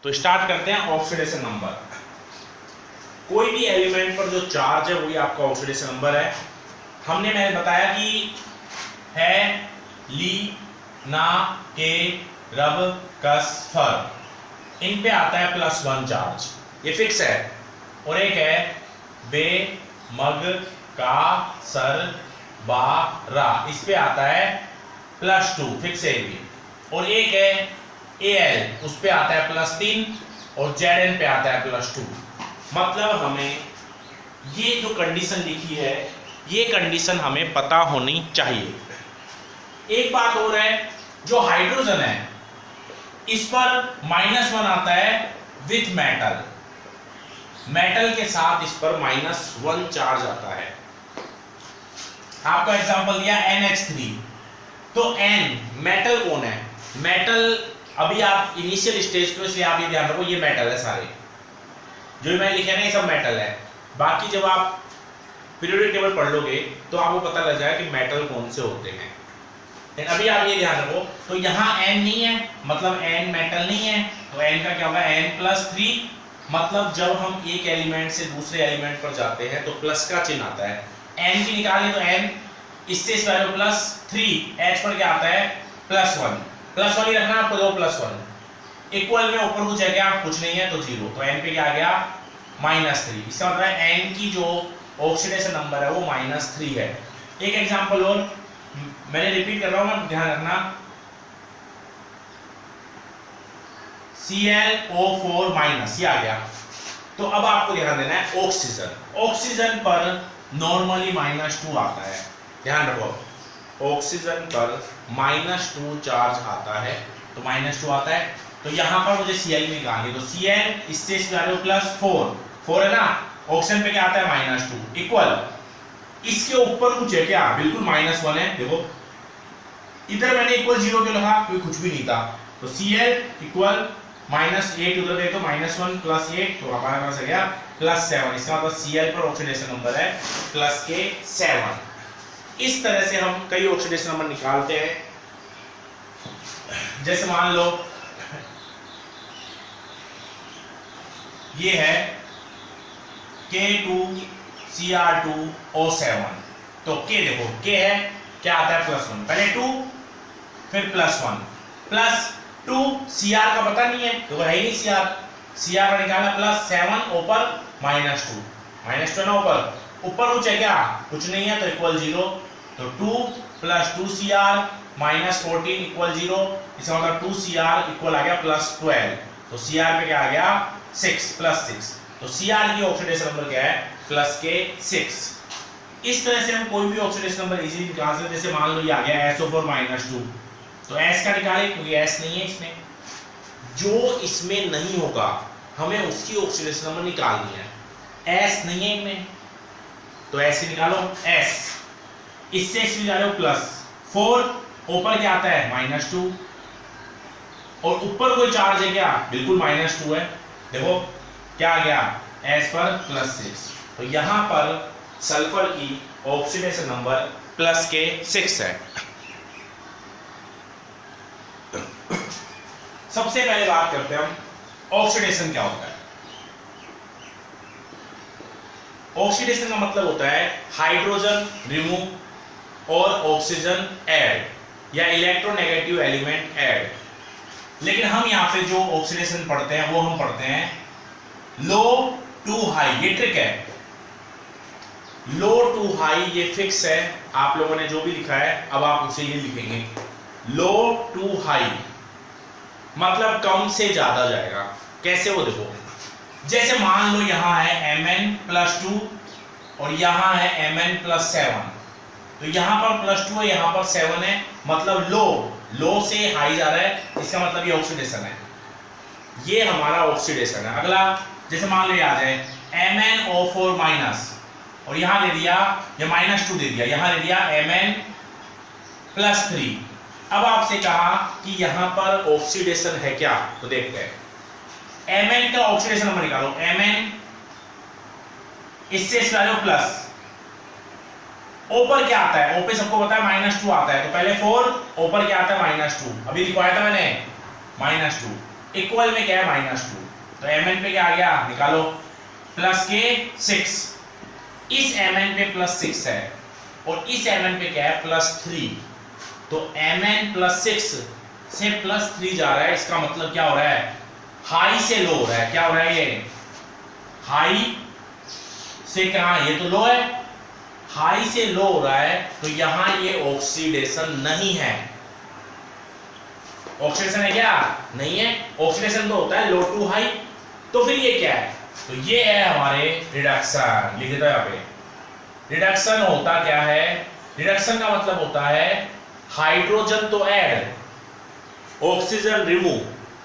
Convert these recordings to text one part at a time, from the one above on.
तो स्टार्ट करते हैं ऑक्सीडेशन नंबर। कोई भी एलिमेंट पर जो चार्ज है वही आपका ऑक्सीडेशन नंबर है। मैंने बताया कि है ली, ना, के, रब, कस, फर, इन पे आता है +1 चार्ज, ये फिक्स है। और एक है बे, मग, का, सर, बा, रा, इस पे आता है +2, फिक्स है भी। और एक है Al, उस पे आता है +3 और Zn पे आता है +2। मतलब हमें ये जो कंडीशन लिखी है ये कंडीशन हमें पता होनी चाहिए। एक बात और है, जो हाइड्रोजन है इस पर -1 आता है विथ मेटल, मेटल के साथ इस पर -1 चार्ज आता है। आपका एग्जांपल दिया NH3, तो N मेटल कौन है? मेटल अभी आप इनिशियल स्टेज पे, इसलिए आप ये ध्यान रखो ये मेटल है, सारे जो मैं लिखे ना ये सब मेटल है। बाकी जब आप पीरियोडिक टेबल पढ़ लोगे तो आपको पता लग जाएगा कि मेटल कौन से होते हैं। लेकिन अभी आप ये ध्यान रखो, तो यहाँ N नहीं है, मतलब N मेटल नहीं है, तो N का क्या होगा N+3। मतलब जब हम एक एलिमेंट से दूसरे एलिमेंट पर जाते हैं तो प्लस का चिन्ह आता है। N की निकालें तो N, इससे इस वैल्यू +3, H पर क्या आता है +1, +1 ही रखना आपको, 2+1 इक्वल में ऊपर कुछ है क्या? कुछ नहीं है, तो 0, तो N पे क्या आ गया -3। इसका मतलब है N की जो ऑक्सीडेशन नंबर है वो -3 है। एक एग्जांपल और मैंने रिपीट कर रहा हूं, ध्यान रखना, ClO4- ये आ गया। तो अब आपको ध्यान देना है ऑक्सीजन पर नॉर्मली -2 आता है, ध्यान रखो, ऑक्सीजन पर -2 चार्ज आता है, तो -2 आता है। तो यहां पर मुझे Cl निकालनी, तो Cl इससे इस वैल्यू +4 है ना, ऑक्सीजन पे क्या आता है -2 इक्वल, इसके ऊपर कुछ है क्या? बिल्कुल -1 है। देखो इधर मैंने इक्वल 0 क्यों लिखा? क्योंकि कुछ भी नहीं था। तो Cl इक्वल -8, उधर गए तो -1 + 8, तो हमारे पास आ गया +7। इसका मतलब Cl पर ऑक्सीडेशन नंबर है +7। इस तरह से हम कई ऑक्सीडेशन नंबर निकालते हैं। जैसे मान लो ये है K2Cr2O7, तो K देखो K है, क्या आता है +1, पहले 2 फिर +1 +2, Cr का पता नहीं है तो है ही नहीं, Cr का निकालना +7 ऊपर -2 ना, ऊपर कुछ है क्या? कुछ नहीं है, तो इक्वल 0, तो 2 + 2Cr -14 इक्वल 0। इसका मतलब 2Cr इक्वल आ गया +12, तो Cr पे क्या आ गया 6 +6, तो Cr की ऑक्सीडेशन नंबर क्या है +6। इस तरह से हम कोई भी ऑक्सीडेशन नंबर इजीली निकाल सकते हैं। जैसे मान लो ये आ गया SO4-2, तो S का निकालें, क्योंकि S नहीं है इसमें, जो इसमें नहीं होगा हमें उसकी ऑक्सीडेशन नंबर निकालनी है। S नहीं है इनमें, तो S की निकालो, S इससे इस निकालो +4, ऊपर क्या आता है -2, और ऊपर कोई चार्ज है क्या? बिल्कुल -2 है। देखो क्या आ गया S पर +6, तो यहां पर सल्फर की ऑक्सीडेशन नंबर +6 है। सबसे पहले बात करते हैं हम ऑक्सीडेशन क्या होता है। ऑक्सीडेशन का मतलब होता है हाइड्रोजन रिमूव और ऑक्सीजन ऐड, या इलेक्ट्रोनेगेटिव एलिमेंट ऐड। लेकिन हम यहां पे जो ऑक्सीडेशन पढ़ते हैं वो हम पढ़ते हैं लो टू हाई, ये ट्रिक है, लो टू हाई ये फिक्स है। आप लोगों ने जो भी लिखा है अब आप उसे ही लिखेंगे, लो टू हाई मतलब कम से ज्यादा जाएगा। कैसे? वो देखो, जैसे मान लो यहां है Mn+2 और यहां है Mn+7, तो यहां पर +2 है, यहां पर 7 है, मतलब लो से हाई जा रहा है, इसका मतलब ये ऑक्सीडेशन है, ये हमारा ऑक्सीडेशन है। अगला जैसे मान लो ये आ जाए MnO4- और यहां दे दिया या -2 दे दिया, यहां दे दिया Mn+3। अब आपसे कहा कि यहां पर ऑक्सीडेशन है क्या, तो देखते हैं। Mn का ऑक्सीडेशन नंबर निकालो, Mn इससे इस वैल्यू प्लस, ऊपर क्या आता है? ऊपर सबको पता है -2 आता है, तो पहले 4, ऊपर क्या आता है -2, अभी लिखवाया था मैंने -2 इक्वल में क्या है -2, तो Mn पे क्या आ गया निकालो प्लस के 6, इस Mn पे +6 है और इस Mn पे क्या है +3, तो Mn +6 से +3 जा रहा है, इसका मतलब क्या हो रहा है हाई से लो हो रहा है। क्या हो रहा है ये हाई से कहां, ये तो लो है, हाई से लो हो रहा है, तो यहां ये ऑक्सीडेशन नहीं है। ऑक्सीडेशन है क्या नहीं है, ऑक्सीडेशन तो होता है लो टू हाई, तो फिर ये क्या है, तो ये है हमारे रिडक्शन। लिख देता है यहाँ पे, रिडक्शन होता क्या है, रिडक्शन का मतलब होता है हाइड्रोजन तो ऐड, ऑक्सीजन रिमूव,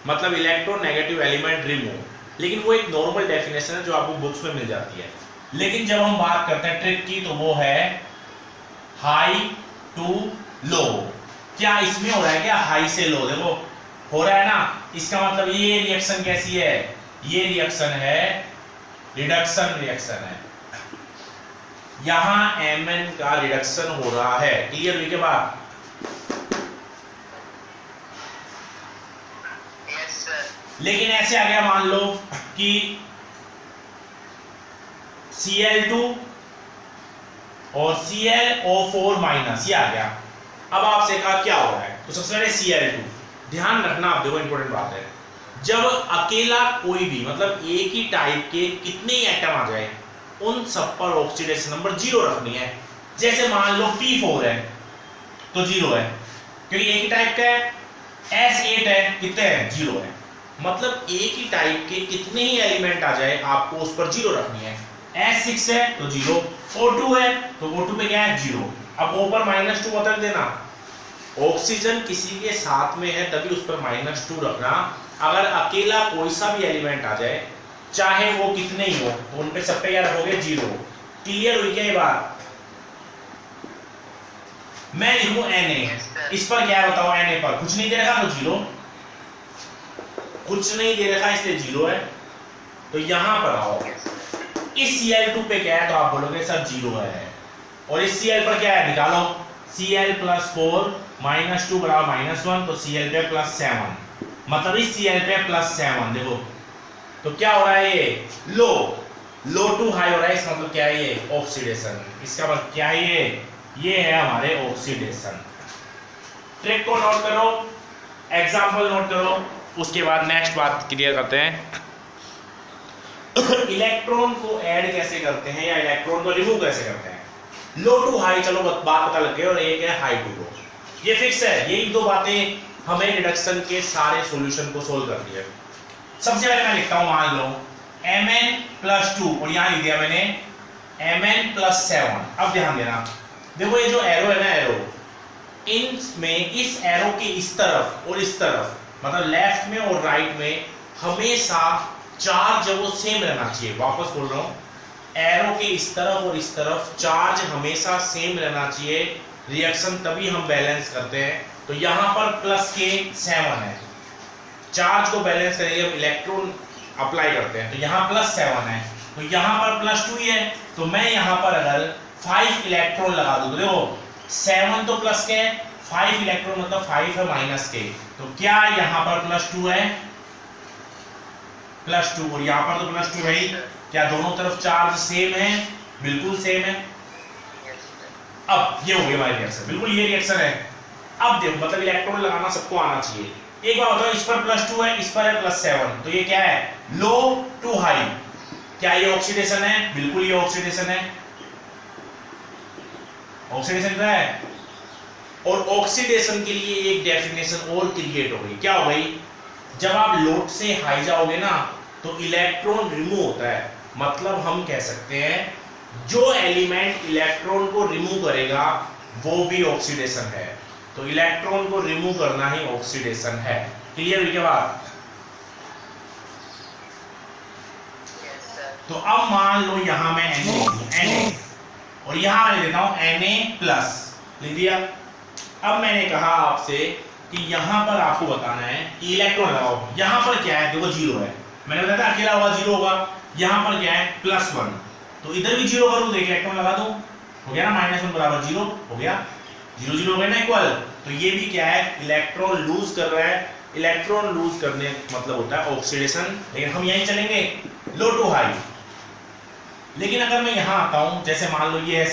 मतलब इलेक्ट्रोनेगेटिव एलिमेंट रिमूव। लेकिन वो एक नॉर्मल डेफिनेशन है जो आपको बुक्स में मिल जाती है। लेकिन जब हम बात करते हैं ट्रिक की, तो वो है हाई टू लो। क्या इसमें हो रहा है क्या हाई से लो, देखो हो रहा है ना, इसका मतलब ये रिएक्शन कैसी है, ये रिएक्शन है रिडक्शन रिएक्शन है, यहां Mn का रिडक्शन हो रहा है। क्लियर हुई के बाद, लेकिन ऐसे आ गया मान लो कि Cl2 और ClO4- ये आ गया। अब आपसे कहा क्या हो रहा है, तो सबसे पहले Cl2 ध्यान रखना, आप देखो इंपॉर्टेंट बात है, जब अकेला कोई भी मतलब एक ही टाइप के कितने ही एटम आ जाए उन सब पर ऑक्सीडेशन नंबर 0 रखनी है। जैसे मान लो P4 है तो 0 है, क्योंकि एक ही टाइप का है। S8 है, कितने हैं 0 है, मतलब एक ही टाइप के कितने ही एलिमेंट आ जाए आपको उस पर 0 रखनी है। S6 है तो 0, O2 है तो O2 पे क्या है 0, अब O पर -2 बदल देना। ऑक्सीजन किसी के साथ में है तभी उस पर -2 रखना, अगर अकेला कोई सा भी एलिमेंट आ जाए चाहे वो कितने ही हो तो उन पे सब पे क्या रखोगे 0। क्लियर हुई क्या ये बात। मैं लिखूं Na, इस पर क्या बताओ, Na पर कुछ नहीं दे रखा तो 0, कुछ नहीं दे रखा इसलिए 0 है। तो यहां पर आओ, इस Cl2 पे क्या है तो आप बोलोगे सर 0 है, और इस Cl पर क्या है निकालो, Cl +4 -2 बराबर -1, तो Cl पे +7, मतलब इस Cl पे +7 देखो, तो क्या हो रहा है ये लो टू हाई हो रहा है, इसका मतलब क्या है ये ऑक्सीडेशन, इसका मतलब क्या है ये है हमारे ऑक्सीडेशन। ट्रिक को नोट करो, एग्जांपल नोट करो, उसके बाद नेक्स्ट बात क्लियर करते हैं। इलेक्ट्रॉन को ऐड कैसे करते हैं या इलेक्ट्रॉन को रिमूव कैसे करते हैं। लो टू हाई चलो बात पता लग गई, और एक है हाई टू लो, ये फिक्स है। यही दो बातें हमें रिडक्शन के सारे सॉल्यूशन को सोल्व करती है। सबसे पहले मैं लिखता हूं, मान लो Mn+2 और यहां लिख दिया मैंने Mn+7। अब ध्यान देना, देखो ये जो एरो है ना, एरो इनमें इस एरो के इस तरफ और इस तरफ, मतलब लेफ्ट में और राइट में हमेशा चार्ज जो वो सेम रहना चाहिए। वापस बोल रहा हूं, एरो के इस तरफ और इस तरफ चार्ज हमेशा सेम रहना चाहिए, रिएक्शन तभी हम बैलेंस करते हैं। तो यहां पर +7 है, चार्ज को बैलेंस करेंगे हम, इलेक्ट्रॉन अप्लाई करते हैं, तो यहाँ +7 है, तो यहाँ पर +2 ही है, तो मैं यहाँ पर अगर 5 इलेक्ट्रॉन लगा दूं, देखो 7 तो प्लस के है, 5 इलेक्ट्रॉन मतलब 5 है माइनस के, तो क्या यहाँ पर +2 है, +2, और यहाँ पर तो +2 है ही। क्या दोनों तरफ चार्ज सेम है, बिल्कुल सेम है। अब ये हो गया हमारी रिएक्शन, बिल्कुल ये रिएक्शन है। अब देखो मतलब इलेक्ट्रॉन लगाना सबको आना चाहिए। एक बात बताओ, इस पर +2 है, इस पर है +7, तो ये क्या है लो टू हाई। क्या ये ऑक्सीडेशन है, बिल्कुल ये ऑक्सीडेशन है, ऑक्सीडेशन क्या है। और ऑक्सीडेशन के लिए एक डेफिनेशन और क्रिएट हो गई, क्या हो गई, जब आप लो से हाई जाओगे ना तो इलेक्ट्रॉन रिमूव होता है, मतलब हम कह सकते हैं जो एलिमेंट इलेक्ट्रॉन को रिमूव करेगा वो भी ऑक्सीडेशन है, तो इलेक्ट्रॉन को रिमूव करना ही ऑक्सीडेशन है। क्लियर हुई क्या बात। तो अब मान लो यहां मैं Na और यहां मैं लेता हूं Na+ लिख दिया। अब मैंने कहा आपसे कि यहां पर आपको बताना है कि इलेक्ट्रॉन लगाओ, यहां पर क्या है, देखो 0 है, मैंने बताया था अकेला हुआ 0 होगा, यहां पर क्या है +1, तो इधर भी 0 करूं तो इलेक्ट्रॉन लगा दूं, हो गया ना, -1 बराबर 0 हो गया, 0 0 हो गया ना इक्वल। तो ये भी क्या है, इलेक्ट्रॉन लूज कर रहा है, इलेक्ट्रॉन लूज करने मतलब होता है ऑक्सीडेशन, लेकिन हम यहीं चलेंगे लो टू हाई। लेकिन अगर मैं यहां आता हूं, जैसे मान लो ये है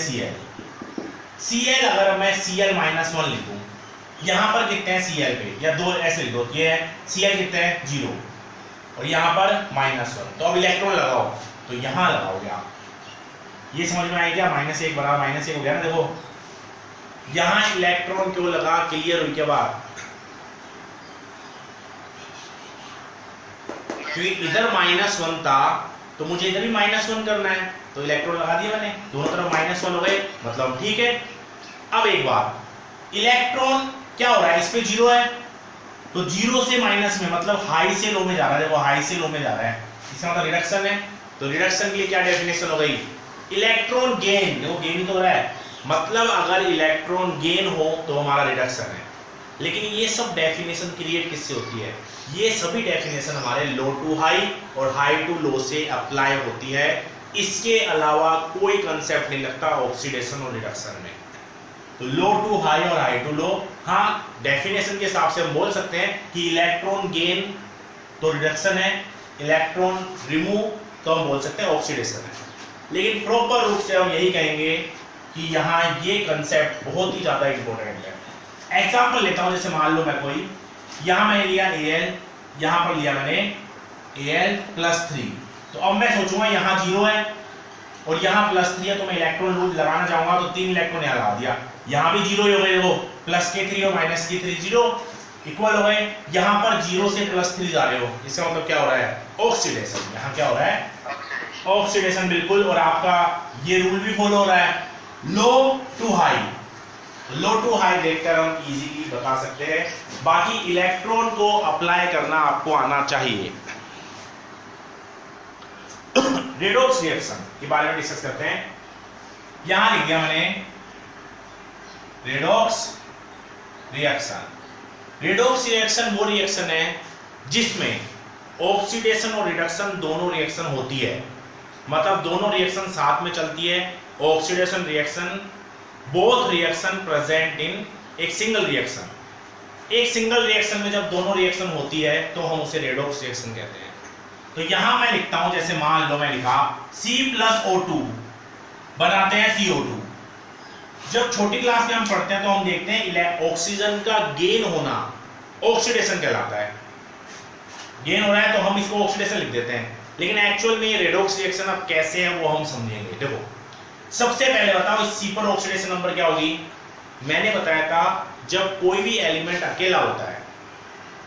Cl अगर मैं Cl-1 लिखूं, यहां पर कितने हैं Cl पे, या दो ऐसे लिख दो, ये है Cl कितने हैं 0 और यहां पर -1। तो अब इलेक्ट्रॉन लगाओ, तो यहां लगाओगे आप, ये समझ में आएगा -1 बराबर -1 हो गया ना। देखो यहां इलेक्ट्रॉन क्यों लगा, क्लियर हुई के बाद, क्योंकि इधर -1 था तो मुझे इधर भी -1 करना है, तो इलेक्ट्रॉन लगा दिया मैंने, दोनों तरफ -1 हो गए, मतलब ठीक है। अब एक बात, इलेक्ट्रॉन क्या हो रहा है, इस पे 0 है, तो 0 से माइनस में मतलब हाई से लो में जा रहा है। देखो हाई से लो में जा रहा है, इसका मतलब रिडक्शन है। तो रिडक्शन के लिए क्या डेफिनेशन हो गई, इलेक्ट्रॉन गेन, देखो गेन तो हो रहा है, मतलब अगर इलेक्ट्रॉन गेन हो तो हमारा रिडक्शन है। लेकिन ये सब डेफिनेशन क्रिएट किससे होती है, ये सभी डेफिनेशन हमारे लो टू हाई और हाई टू लो से अप्लाई होती है। इसके अलावा कोई कंसेप्ट नहीं लगता ऑक्सीडेशन और रिडक्शन में। तो लो टू हाई और हाई टू लो, हाँ डेफिनेशन के हिसाब से हम बोल सकते हैं कि इलेक्ट्रॉन गेन तो रिडक्शन है, इलेक्ट्रॉन रिमूव तो हम बोल सकते हैं ऑक्सीडेशन है। लेकिन प्रॉपर रूप से हम यही कहेंगे कि यहाँ ये कंसेप्ट बहुत ही ज्यादा इंपॉर्टेंट है। एग्जाम्पल लेता हूं, जैसे मान लो मैं कोई, यहां मैंने लिया Al, यहां पर लिया मैंने Al+3, तो अब मैं सोचूंगा यहां 0 है और यहां +3 है, तो मैं इलेक्ट्रॉन लूज लगाना चाहूंगा, तो 3 इलेक्ट्रॉन यहां लगा दिया, यहां भी 0 हो गए, देखो +K3 और -K3 0 इक्वल हो गए। यहां पर 0 से +3 जा रहे हो, इसका मतलब क्या हो रहा है, ऑक्सीडेशन। यहां क्या हो रहा है, ऑक्सीडेशन, बिल्कुल। और आपका ये रूल भी फॉलो हो रहा है, low to high. Low to high देखकर हम इजीली बता सकते हैं। बाकी इलेक्ट्रॉन को अप्लाई करना आपको आना चाहिए। रेडॉक्स रिएक्शन के बारे में डिस्कस करते हैं। यहां लिख दिया मैंने रेडॉक्स रिएक्शन। रेडॉक्स रिएक्शन वो रिएक्शन है जिसमें ऑक्सीडेशन और रिडक्शन दोनों रिएक्शन होती है, मतलब दोनों रिएक्शन साथ में चलती है। Oxidation reaction, both reaction present in एक सिंगल रिएक्शन। एक सिंगल रिएक्शन में जब दोनों रिएक्शन होती है तो हम उसे रेडॉक्स रिएक्शन कहते हैं। तो यहां मैं लिखता हूं, जैसे मान लो मैं लिखा C+O2 बनाते हैं CO2। जब छोटी क्लास में हम पढ़ते हैं तो हम देखते हैं ऑक्सीजन का गेन होना ऑक्सीडेशन कहलाता है। गेन हो रहा है तो हम इसको ऑक्सीडेशन लिख देते हैं, लेकिन एक्चुअल में ये रेडॉक्स रिएक्शन अब कैसे है वो हम समझेंगे। देखो सबसे पहले बताओ इस C पर ऑक्सीडेशन नंबर क्या होगी। मैंने बताया था जब कोई भी एलिमेंट अकेला होता है,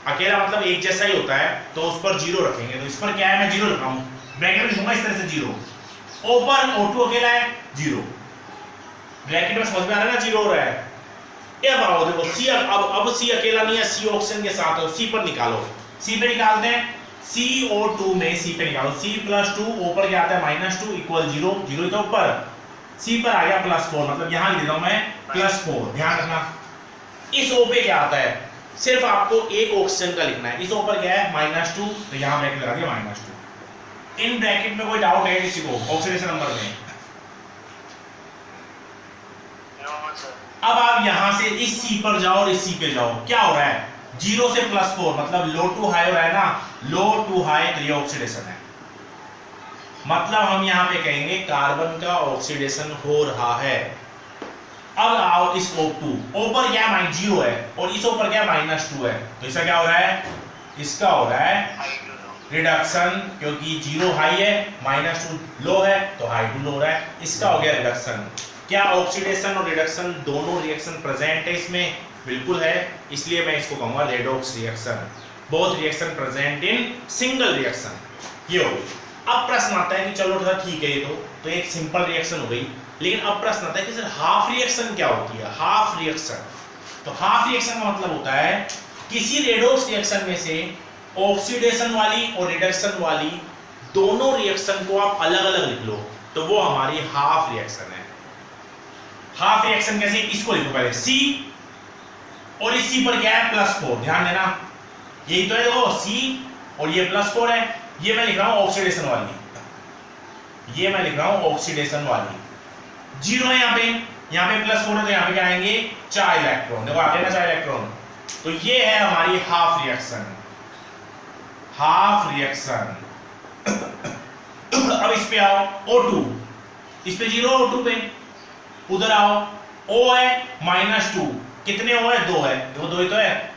अकेला मतलब एक जैसा ही होता है, तो उस पर 0 रखेंगे। तो इस पर क्या है, मैं 0 रखा हूं, ब्रैकेट में लिखूंगा इस तरह से 0। O पर O2 अकेला है 0, ब्रैकेट में समझ में आ रहा है ना 0 हो रहा है। ये बताओ देखो C अब C अकेला नहीं है, C ऑक्सीजन के साथ है, C पर निकालो। C पे निकालते हैं, CO2 में C पे निकालो, C+2 O पर क्या आता है -2 इक्वल 0, 0 तो ऊपर, C पर आ गया +4, मतलब यहां लिख देता हूं मैं +4। ध्यान रखना इस O पे क्या आता है, सिर्फ आपको एक ऑक्सीजन का लिखना है। इस O पर क्या है -2, तो यहां ब्रैकेट लगा दिया -2। इन ब्रैकेट में कोई डाउट है किसी को ऑक्सीडेशन नंबर में? अब आप यहां से इस C पर जाओ और इस C पे जाओ, क्या हो रहा है, 0 से +4 मतलब लो टू हाई हो रहा है ना, लो टू हाई, तो ये ऑक्सीडेशन है। मतलब हम यहां पे कहेंगे कार्बन का ऑक्सीडेशन हो रहा है। अब आओ इस O2, O पर क्या -0 है और इस O पर क्या -2 है, तो इसका क्या हो रहा है, इसका हो रहा है रिडक्शन, क्योंकि 0 हाई है -2 लो है, तो हाई टू लो हो रहा है, इसका हो गया रिडक्शन। क्या ऑक्सीडेशन और रिडक्शन दोनों रिएक्शन प्रेजेंट है इसमें? बिल्कुल है, इसलिए मैं इसको कहूंगा redox reaction. Both reaction present in single reaction, ये हो गई। अब प्रश्न आता है कि चलो थोड़ा ठीक है, ये तो एक सिंपल रिएक्शन हो गई, लेकिन अब प्रश्न आता है कि सर हाफ रिएक्शन क्या होती है। हाफ रिएक्शन, तो हाफ रिएक्शन का मतलब होता है किसी रेडॉक्स रिएक्शन में से ऑक्सीडेशन वाली और रिडक्शन वाली दोनों रिएक्शन को आप अलग अलग लिख लो, तो वो हमारी हाफ रिएक्शन है। हाफ रिएक्शन कैसे, इसको लिखो पहले C, और इस C पर क्या है +4, ध्यान देना यही तो है, देखो C और ये +4 है, ये मैं लिख रहा हूं ऑक्सीडेशन वाली, ये मैं लिख रहा हूं ऑक्सीडेशन वाली। 0 है यहाँ पे +4 है, तो यहाँ पे क्या आएंगे 4 इलेक्ट्रॉन, देखो आ गए ना 4 इलेक्ट्रॉन। तो ये है हमारी हाफ रिएक्शन। Half reaction. अब इस पे आओ O2, इस पे 0 O2 पे, उधर आओ O है -2, कितने O है? 2 है, देखो 2 ही तो है।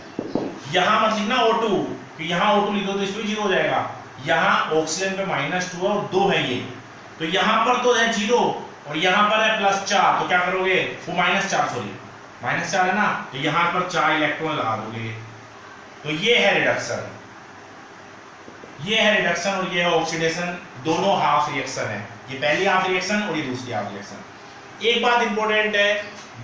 यहां मत लिखना O2, कि यहां O2 लिखो तो इस पे 0 हो जाएगा। यहां ऑक्सीजन पे -2 है और 2 है ये, तो यहां पर तो है 0 और यहां पर है +4, तो क्या करोगे? वो -4 सॉरी -4 है ना, तो यहां पर 4 इलेक्ट्रॉन लगा दोगे। तो ये है रिडक्शन, ये है रिडक्शन और ये है ऑक्सीडेशन। दोनों हाफ रिएक्शन है, ये पहली हाफ रिएक्शन और ये दूसरी हाफ रिएक्शन। एक बात इंपॉर्टेंट है,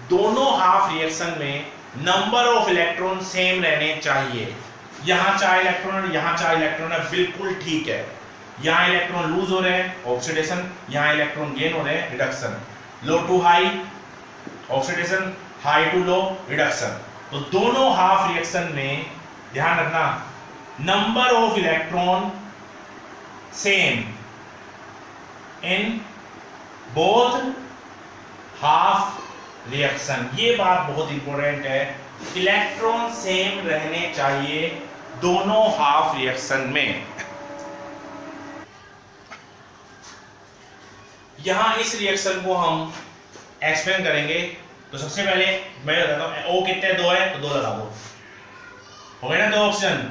दोनों हाफ रिएक्शन में नंबर ऑफ इलेक्ट्रॉन सेम रहने चाहिए। यहां 4 इलेक्ट्रॉन और यहां 4 इलेक्ट्रॉन है, बिल्कुल ठीक है। यहां इलेक्ट्रॉन लूज हो रहे हैं, ऑक्सीडेशन, यहां इलेक्ट्रॉन गेन हो रहे हैं, reduction. Low to high oxidation, high to low reduction. तो दोनों हाफ रिएक्शन में ध्यान रखना, number of electron same in both half reaction. ये बात बहुत इंपॉर्टेंट है, इलेक्ट्रॉन सेम रहने चाहिए दोनों हाफ रिएक्शन में। यहां इस रिएक्शन को हम एक्सप्लेन करेंगे, तो सबसे पहले मैं बताता हूं O कितने 2 है, तो 2 लगा दो, हो गया ना 2 ऑक्सीजन।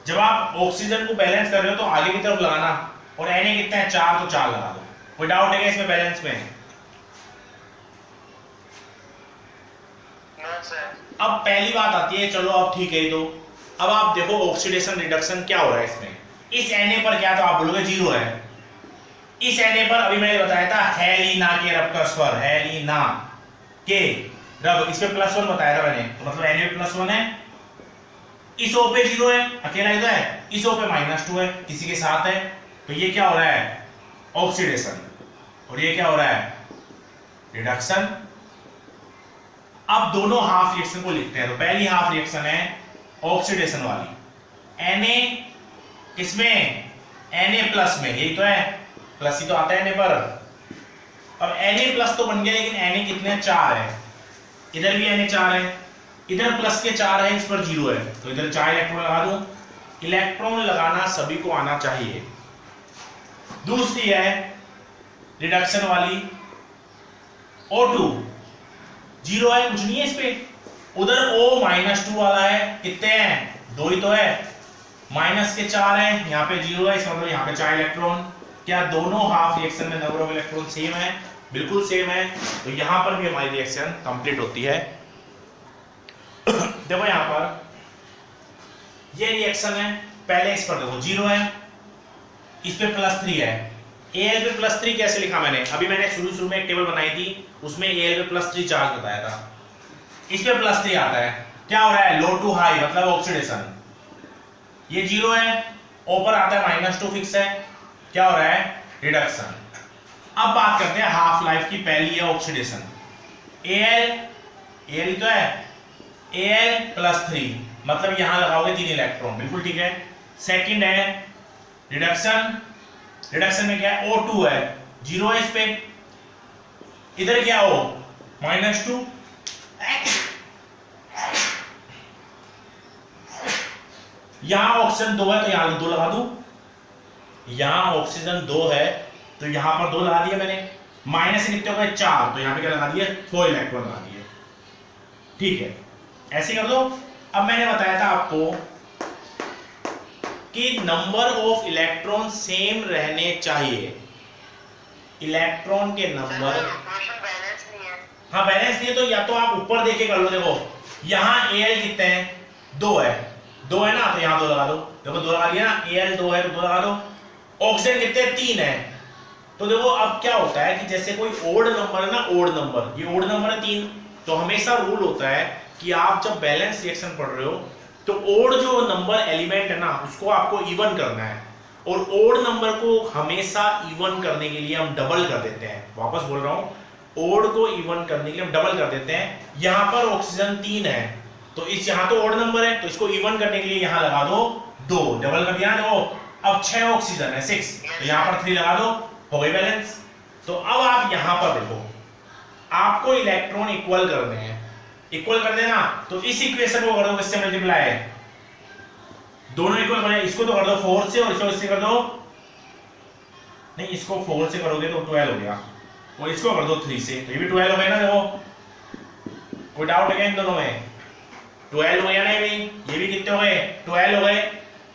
जब आप ऑक्सीजन को बैलेंस कर रहे हो तो आगे की तरफ लगाना, और Na कितना है 4, तो 4 लगा दो। कोई डाउट है क्या इसमें बैलेंस में? अब पहली बात आती है, चलो अब ठीक है, तो अब आप देखो ऑक्सीडेशन रिडक्शन क्या हो रहा है इसमें। इस Na पर क्या, तो आप बोलोगे 0 है। इस Na पर अभी मैंने बताया था हेलिना के रबकस पर, हेलिना के रब, इस पे +1 बताया था मैंने, तो मतलब Na पे +1 है। इस O पे 0 है, अकेला ही तो है। इस O पे -2 है, किसी के साथ है, तो ये क्या हो रहा है? ऑक्सीडेशन। और ये क्या हो रहा है? रिडक्शन। अब दोनों हाफ रिएक्शन को लिखते हैं, तो पहली हाफ रिएक्शन है ऑक्सीडेशन वाली। Na किसमें? Na+ में, यही तो है, प्लस ही तो आता है Na पर। अब Na+ तो बन गया, लेकिन Na कितने 4 है, इधर भी Na 4 है, इधर प्लस के 4 है, इस पर 0 है, तो इधर 4 इलेक्ट्रॉन लगा दूं। इलेक्ट्रॉन लगाना सभी को आना चाहिए। दूसरी है रिडक्शन वाली, O2 0 है, कुछ नहीं है इस पे। उधर O -2 वाला है, कितने हैं? 2 ही तो है, माइनस के 4 है, यहाँ पे 0 है, इसका मतलब यहाँ पे 4 इलेक्ट्रॉन। क्या दोनों हाफ रिएक्शन में नंबर ऑफ इलेक्ट्रॉन सेम है? बिल्कुल सेम है, तो यहां पर भी हमारी रिएक्शन कंप्लीट होती है। देखो यहां पर ये रिएक्शन है, पहले इस पर देखो 0 है, इस पे +3 है। Al पे +3 कैसे लिखा मैंने? अभी मैंने शुरू में एक टेबल बनाई थी, उसमें Al पे +3 चार्ज बताया था। इस पे +3 आता है, क्या हो रहा है? लो टू हाई मतलब ऑक्सीडेशन। ये 0 है, ऊपर आता है -2 फिक्स है, क्या हो रहा है? रिडक्शन। अब बात करते हैं हाफ लाइफ की। पहली है ऑक्सीडेशन, Al तो है, Al +3 मतलब यहां लगाओगे 3 इलेक्ट्रॉन, बिल्कुल ठीक है। सेकंड है रिडक्शन, रिडक्शन में क्या है? O2 है, 0 है इस पे, इधर क्या हो? -2, यहां ऑक्सीजन 2 है, तो यहां 2 लगा दूं। यहां ऑक्सीजन 2 है, तो यहां पर 2 लगा दिया मैंने। माइनस से कितने हो गए? 4, तो यहां पे क्या लगा दिए? 4 इलेक्ट्रॉन लगा दिए, ठीक है, ऐसे कर दो। अब मैंने बताया था आपको कि नंबर ऑफ इलेक्ट्रॉन सेम रहने चाहिए। इलेक्ट्रॉन के नंबर, हाँ बैलेंस नहीं है, तो या तो आप ऊपर देखे कर लो। देखो यहां Al कितने हैं? 2 है, 2 है ना, तो यहां 2 लगा दो। देखो 2 लगा दिया ना, Al 2 है तो 2 लगा दो। ऑक्सीजन कितने? 3 है, तो देखो अब क्या होता है कि जैसे कोई ओड नंबर है ना, ओड नंबर, ये ओड नंबर है 3, तो हमेशा रूल होता है कि आप जब बैलेंस रिएक्शन पढ़ रहे हो तो ओड जो नंबर एलिमेंट है ना, उसको आपको इवन करना है, और ओड नंबर को हमेशा इवन करने के लिए हम डबल कर देते हैं। वापस बोल रहा हूं, ओड को इवन करने के लिए हम डबल कर देते हैं। यहां पर ऑक्सीजन 3 है, तो इस यहां तो ओड नंबर है, तो इसको इवन करने के लिए यहां लगा दो 2, डबल कर दिया। देखो अब 6 ऑक्सीजन है 6, तो यहां पर 3 लगा दो, हो गई बैलेंस। तो अब आप यहां पर देखो, आपको इलेक्ट्रॉन इक्वल करने हैं। इक्वल कर देना, तो इस इक्वेशन को कर दो किससे मल्टीप्लाई, दोनों इक्वल कर, इसको तो कर दो 4 से और इसको कर दो, नहीं इसको 4 से करोगे तो 12 हो गया, और इसको कर दो 3 से, तो ये भी 12 हो गया ना। देखो कोई डाउट है क्या इन दोनों में, 12 हो गया ना, ये भी कितने हो गए 12 हो गए।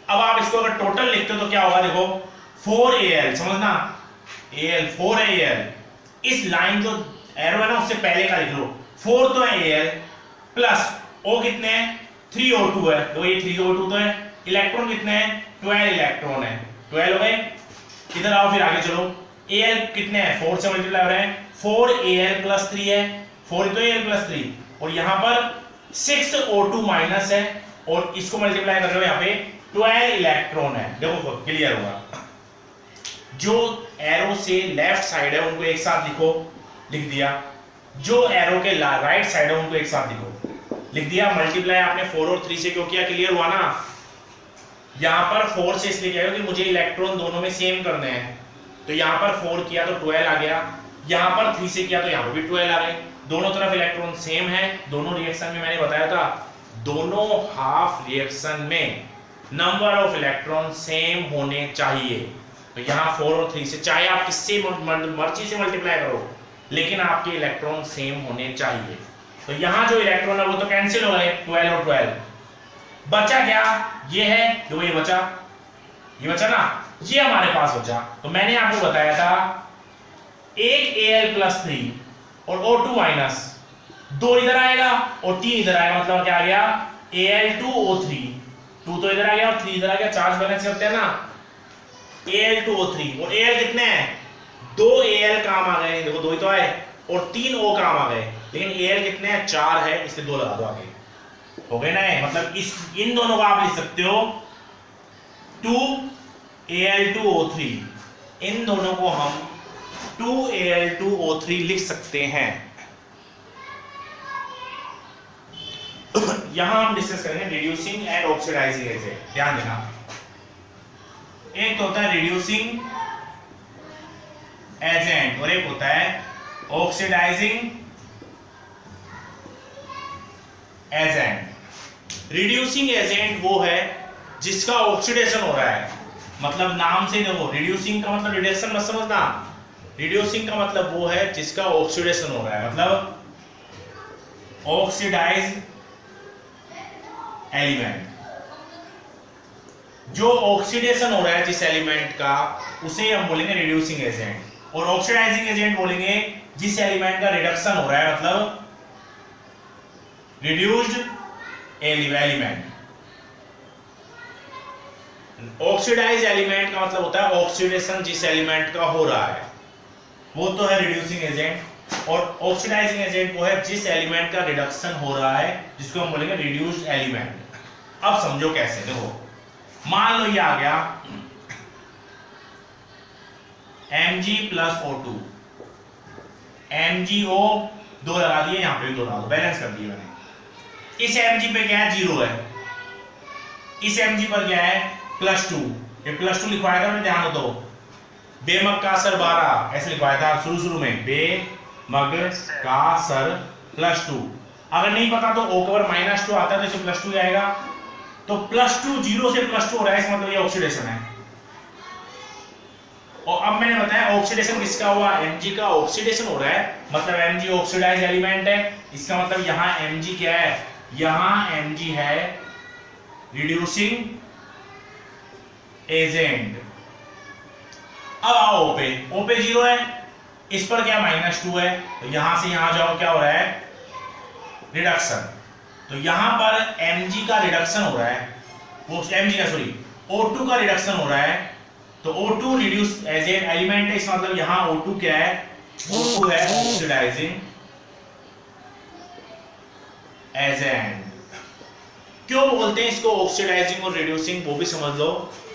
अब आप इसको अगर टोटल लिखते हो तो क्या होगा, देखो 4al, समझना al 4al, इस लाइन जो एरो है ना उससे पहले का लिख लो, 4 तो है al प्लस o कितने हैं 3o2 है, तो ये 3o2 तो है, इलेक्ट्रॉन कितने हैं 12 इलेक्ट्रॉन है, 12 हो गए। इधर आओ फिर आगे चलो, al कितने हैं 4 से मल्टीप्लाई हो रहे हैं, 4al प्लस 3 है, 4 तो al प्लस 3, और यहां पर 6o2 माइनस है, और इसको मल्टीप्लाई कर रहे हो यहाँ पे 12 इलेक्ट्रॉन है। देखो क्लियर होगा, जो एरो से लेफ्ट साइड है उनको एक साथ लिखो, लिख दिया, जो एरो के राइट साइड है उनको एक साथ लिखो, लिख दिया। मल्टीप्लाई आपने 4 और 3 से क्यों किया, क्लियर हुआ ना। यहां पर 4 से इसलिए किया कि मुझे इलेक्ट्रॉन दोनों में सेम करने हैं, तो यहां पर 4 किया तो 12 आ गया, यहां पर 3 से किया तो यहां पर भी 12 आ गए, दोनों तरफ इलेक्ट्रॉन सेम है। दोनों रिएक्शन में मैंने बताया था, दोनों हाफ रिएक्शन में नंबर ऑफ इलेक्ट्रॉन सेम होने चाहिए, तो यहाँ 4 और 3 से, चाहे आप किससे मर्जी से मल्टीप्लाई करो, लेकिन आपके इलेक्ट्रॉन सेम होने चाहिए। तो यहाँ जो इलेक्ट्रॉन है वो तो कैंसिल हो गए, 12 और 12, बचा क्या, ये है जो ये बचा ना, ये हमारे पास बचा। तो मैंने आपको बताया था एक Al प्लस 3 और O2 माइनस, 2 इधर आएगा और 3 इधर आएगा, मतलब क्या आ गया Al2O3, 2 तो इधर आ गया और 3 इधर आ गया, चार्ज बैलेंस करते हैं ना, Al2O3, और Al कितने हैं 2 Al काम आ गए, देखो 2 ही तो आए, और 3 O काम आ गए, लेकिन Al कितने हैं 4 है, इसलिए 2 लगा दो आगे, हो गए ना। मतलब इन दोनों को आप लिख सकते हो 2Al2O3, इन दोनों को हम 2Al2O3 लिख सकते हैं। यहां हम डिस्कस करेंगे रिड्यूसिंग एंड ऑक्सीडाइजिंग एजेंट, ध्यान देना। एक तो होता है रिड्यूसिंग एजेंट और एक होता है ऑक्सीडाइजिंग एजेंट। रिड्यूसिंग एजेंट वो है जिसका ऑक्सीडेशन हो रहा है, मतलब नाम से देखो, रिड्यूसिंग का मतलब रिडक्शन मत समझना, रिड्यूसिंग का मतलब वो है जिसका ऑक्सीडेशन हो रहा है, मतलब ऑक्सीडाइज एलिमेंट। जो ऑक्सीडेशन हो रहा है जिस एलिमेंट का, उसे हम बोलेंगे रिड्यूसिंग एजेंट, और ऑक्सीडाइजिंग एजेंट बोलेंगे जिस एलिमेंट का रिडक्शन हो रहा है, मतलब रिड्यूस्ड एलिमेंट। ऑक्सीडाइज एलिमेंट का मतलब होता है ऑक्सीडेशन जिस एलिमेंट का हो रहा है, वो तो है रिड्यूसिंग एजेंट, और ऑक्सीडाइजिंग एजेंट वो है जिस एलिमेंट का रिडक्शन हो रहा है, जिसको हम बोलेंगे रिड्यूस्ड एलिमेंट। अब समझो कैसे, देखो मान लो ये आ गया Mg प्लस O2, MgO 2 लगा दिए, यहां पे भी 2 लगा दो, बैलेंस कर दिए मैंने। इस Mg पे क्या है 0 है, इस Mg पर क्या है +2, ये +2 लिखवाया था मैंने, ध्यान हो तो बेमक्कासर 12 ऐसे लिखवाया था शुरू में, बेमक्कासर +2। अगर नहीं पता तो O कवर -2 आता है तो इसे +2 आएगा, तो +2 0 से +2 हो रहा है, इसका मतलब ये ऑक्सीडेशन है। और अब मैंने बताया ऑक्सीडेशन किसका हुआ, Mg का ऑक्सीडेशन हो रहा है, मतलब Mg ऑक्सीडाइज एलिमेंट है, इसका मतलब यहां Mg क्या है, यहां Mg है रिड्यूसिंग एजेंट। अब आओ O पे 0 है, इस पर क्या -2 है, तो यहां से यहां जाओ, क्या हो रहा है रिडक्शन, तो यहां पर Mg का रिडक्शन हो रहा है, वो Mg का सॉरी O2 का रिडक्शन हो रहा है, तो O2 रिड्यूस एजेंट एलिमेंट है, इसका मतलब यहां O2 क्या है, O2 है ऑक्सीडाइजिंग एजेंट। क्यों बोलते हैं इसको ऑक्सीडाइजिंग और रिड्यूसिंग, वो भी समझ लो।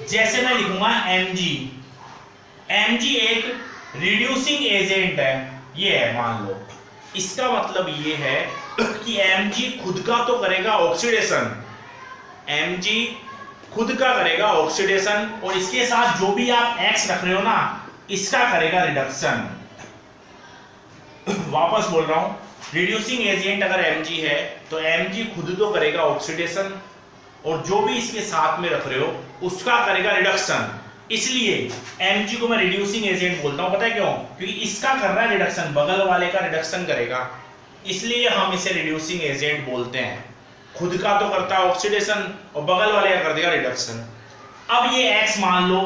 जैसे मैं लिखूंगा Mg एक रिड्यूसिंग एजेंट है, ये है मान लो, इसका मतलब ये है कि Mg खुद का तो करेगा ऑक्सीडेशन, Mg खुद का करेगा ऑक्सीडेशन, और इसके साथ जो भी आप X रख रहे हो ना, इसका करेगा रिडक्शन। वापस बोल रहा हूं, रिड्यूसिंग एजेंट अगर Mg है तो Mg खुद तो करेगा ऑक्सीडेशन और जो भी इसके साथ में रख रहे हो उसका करेगा रिडक्शन। इसलिए Mg को मैं रिड्यूसिंग एजेंट बोलता हूं। पता है क्यों? क्योंकि इसका कर रहा है रिडक्शन, बगल वाले का रिडक्शन करेगा, इसलिए हम इसे रिड्यूसिंग एजेंट बोलते हैं। खुद का तो करता है ऑक्सीडेशन और बगल वाले का कर देगा रिडक्शन। अब ये X मान लो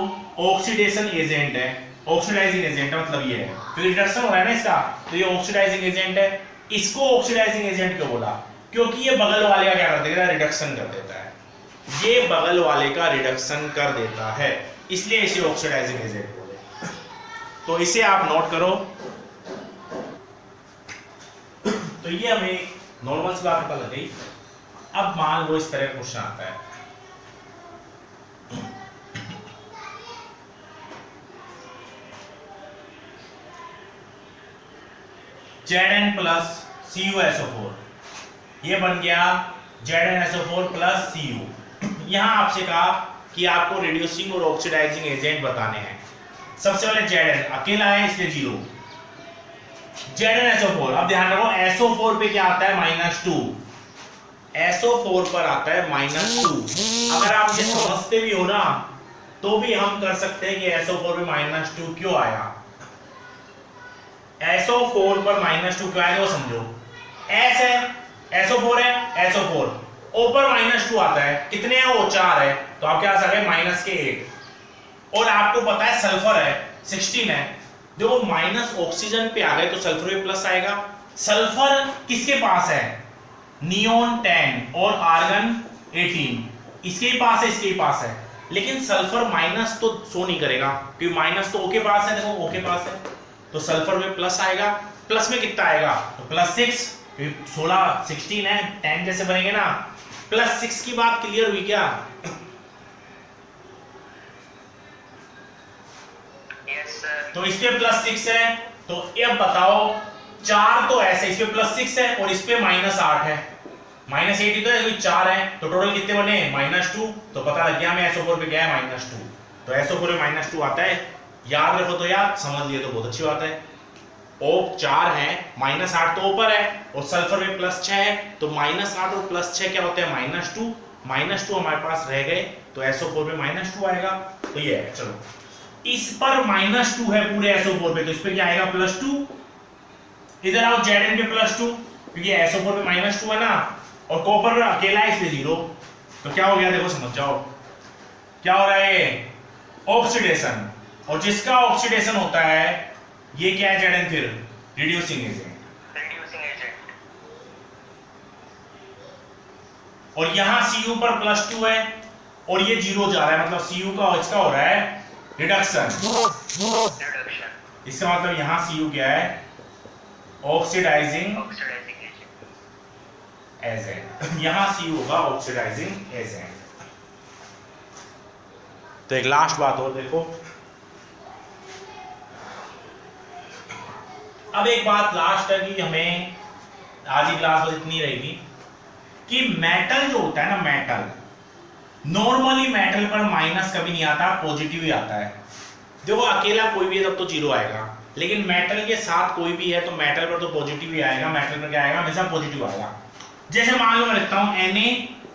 ऑक्सीडेशन एजेंट है, ऑक्सीडाइजिंग एजेंट है, मतलब ये है क्योंकि रिडक्शन हो रहा है ना इसका, तो ये ऑक्सीडाइजिंग एजेंट है। इसको ऑक्सीडाइजिंग एजेंट क्यों बोला? क्योंकि ये बगल वाले का क्या कर देगा? रिडक्शन कर देता है। ये बगल वाले का रिडक्शन कर देता है, इसलिए इसे ऑक्सीडाइजिंग एजेंट बोले। तो इसे आप नोट करो। तो ये हमें नॉर्मल सी बात पता लग गई। अब मान लो इस तरह का क्वेश्चन आता है, Zn प्लस CuSO4, ये बन गया ZnSO4 प्लस Cu। यहां आपसे कहा कि आपको रिड्यूसिंग और ऑक्सीडाइजिंग एजेंट बताने हैं। सबसे पहले Zn अकेला है इसलिए 0, ZnSO4। अब ध्यान रखो SO4 पे क्या आता है? -2, SO4 पर आता है -2। अगर आप ये समझते भी हो ना तो भी हम कर सकते हैं कि SO4 पे -2 क्यों आया। SO4 पर -2 क्यों आया वो समझो। S है, SO4 है, SO4 ऊपर -2 आता है, कितने हैं वो? 4 है, तो आप क्या आ सकते हैं? -8। और आपको पता है सल्फर है 16 है, देखो माइनस ऑक्सीजन पे आ गए तो सल्फर पे प्लस आएगा। सल्फर किसके पास है? नियोन 10 और आर्गन 18, इसके ही पास है, इसके ही पास है। लेकिन सल्फर माइनस तो शो नहीं करेगा क्योंकि माइनस तो O के पास है, देखो O के पास है, तो सल्फर में प्लस आएगा। प्लस में कितना आएगा? तो +6, 16 16 है, 10 जैसे बनेंगे ना। +6 की बात क्लियर हुई क्या? Yes sir. तो इस पे +6 है, तो अब बताओ 4 तो ऐसे इस पे +6 है और इस पे -8 है, -8 ही तो है, 4 है, तो टोटल कितने बने? -2। तो पता लग गया हमें SO4 पे क्या है? -2। तो SO4 पे -2 आता है, याद रखो तो याद, समझ लिए तो बहुत अच्छी बात है। O 4 है, -8 तो ऊपर है और सल्फर में +6 है, तो -8 और +6 क्या होते हैं? -2। -2 हमारे पास रह गए तो SO4 पे -2 आएगा। तो ये है, चलो इस पर -2 है पूरे SO4 पे, तो इस पे क्या आएगा? +2। इधर आओ Zn पे +2 क्योंकि SO4 पे -2 है ना, और कॉपर अकेला है इसलिए 0। तो क्या हो गया? देखो समझ जाओ क्या हो रहा है? ऑक्सीडेशन, और जिसका ऑक्सीडेशन होता है ये क्या है? Zn फिर रिड्यूसिंग एजेंट। Reducing agent. और यहां Cu पर +2 है और ये 0 जा रहा है, मतलब Cu का इसका हो रहा है रिडक्शन। इसका मतलब यहां Cu क्या है? Oxidising agent. यहां Cu होगा ऑक्सीडाइजिंग एजेंट। तो एक लास्ट बात और देखो, अब एक बात लास्ट है कि हमें आज की क्लास बस इतनी रहेगी कि मेटल जो होता है ना, मेटल नॉर्मली मेटल पर माइनस कभी नहीं आता, पॉजिटिव ही आता है। देखो अकेला कोई भी है तब तो 0 आएगा, लेकिन मेटल के साथ कोई भी है तो मेटल पर तो पॉजिटिव ही आएगा, मेटल पर क्या आएगा? हमेशा पॉजिटिव आएगा। जैसे मान लो मैं लिखता हूं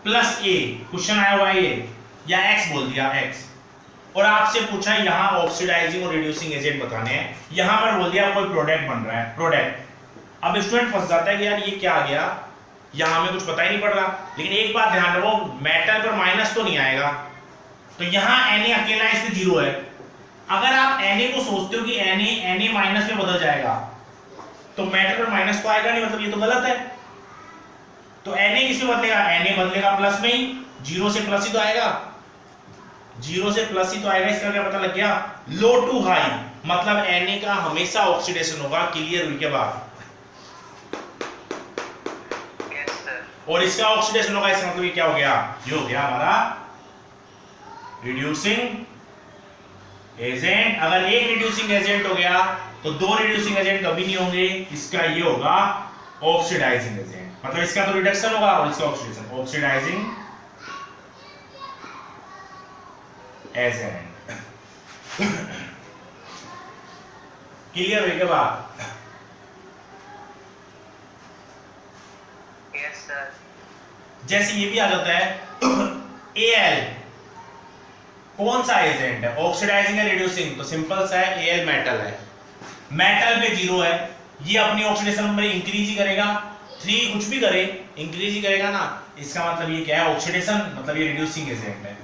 Na+A, क्वेश्चन आया हुआ है ये, या X बोल दिया X, और आपसे पूछा यहां ऑक्सीडाइजिंग और रिड्यूसिंग एजेंट बताने हैं, यहां पर बोल दिया कोई प्रोडक्ट बन रहा है, प्रोडक्ट। अब स्टूडेंट फंस जाता है कि यार ये क्या आ गया, यहां हमें कुछ पता ही नहीं पड़ रहा। लेकिन एक बात ध्यान रखो, मेटल पर माइनस तो नहीं आएगा, तो यहां Na अकेला है इसलिए 0 है। अगर आप Na को सोचते हो कि Na माइनस में बदल जाएगा तो मेटल पर माइनस तो आएगा नहीं, मतलब ये तो गलत है। तो Na किसमें बदलेगा? Na बदलेगा प्लस में ही, 0 से प्लस ही तो आएगा, 0 से प्लस ही तो आएगा। इसका क्या पता लग गया? लो टू हाई, मतलब Na का हमेशा ऑक्सीडेशन होगा, क्लियर हुई के बाद। और इसका ऑक्सीडेशन होगा, इसका मतलब ये क्या हो गया? ये हो गया हमारा रिड्यूसिंग एजेंट। अगर एक रिड्यूसिंग एजेंट हो गया तो 2 रिड्यूसिंग एजेंट कभी नहीं होंगे, इसका ये होगा ऑक्सीडाइजिंग एजेंट, मतलब इसका तो रिडक्शन होगा और इसका ऑक्सीडेशन, ऑक्सीडाइजिंग एजेंट। क्लियर हुई के बाद जैसे ये भी आ जाता है Al कौन सा एजेंट है, ऑक्सीडाइजिंग या रिड्यूसिंग, तो सिंपल सा है Al मेटल है, मेटल पे 0 है, ये अपनी ऑक्सीडेशन नंबर इंक्रीज ही करेगा, 3 कुछ भी करे इंक्रीज ही करेगा ना, इसका मतलब ये क्या है, ऑक्सीडेशन, मतलब ये रिड्यूसिंग एजेंट है,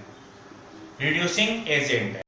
रिड्यूसिंग एजेंट है।